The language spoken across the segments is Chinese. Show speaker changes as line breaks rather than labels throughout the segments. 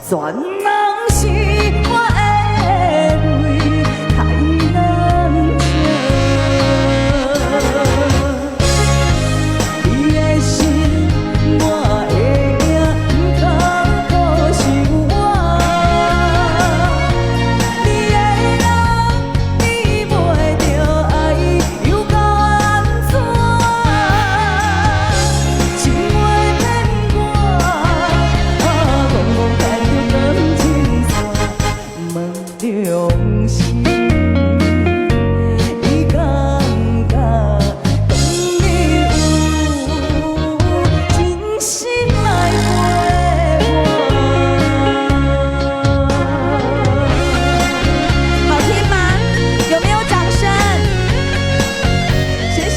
全人是我的泪，太难情。你的心我会惊，不通可受我。你的人，你袂着爱，又到安怎？情话骗我，讲讲牵着感情线，问良心。你感觉讲你有真心来陪我？好听吗？有没有掌声？谢谢，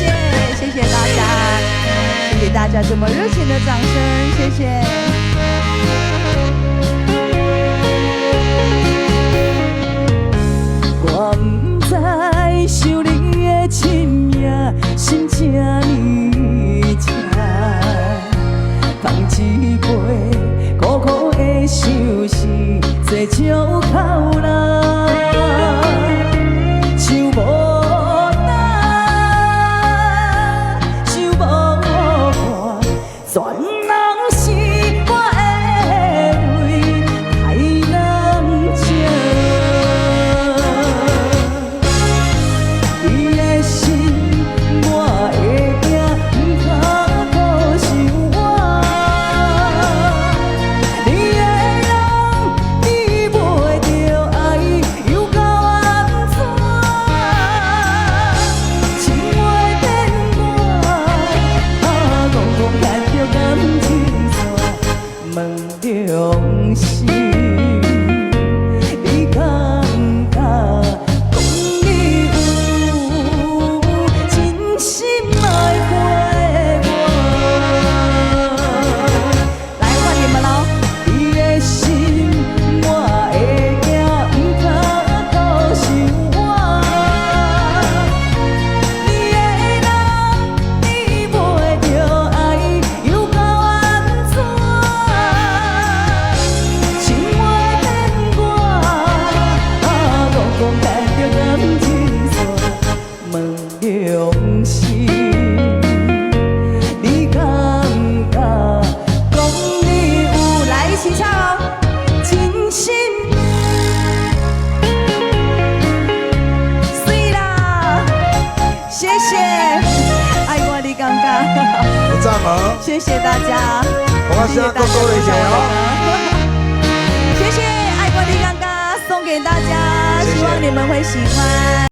谢谢大家，谢谢大家这么热情的掌声，谢谢。我不知想你的深夜，心这呢痛，放一杯苦苦的相思，做借口啦。想无咱，想无我，全人是我的泪，太难情。你的心我会惊，不通可受我。你的人，你袂着爱，又到安怎？情话骗我，讲讲牵着感情线，问良心。你感觉讲你有真心来陪我？来换你们喽！你的心我会惊，不通可受我。你的人，你袂着爱，又到安怎？情话骗我，讲讲牵着感情线，问良心。你感觉讲你有，来一起唱哦，真心。水啦，谢谢，爱我你感觉，
有赞吗？
谢谢大家，
我现在多多了一点哦。
谢谢爱我你感觉送给大家，
谢谢
希望你们会喜欢。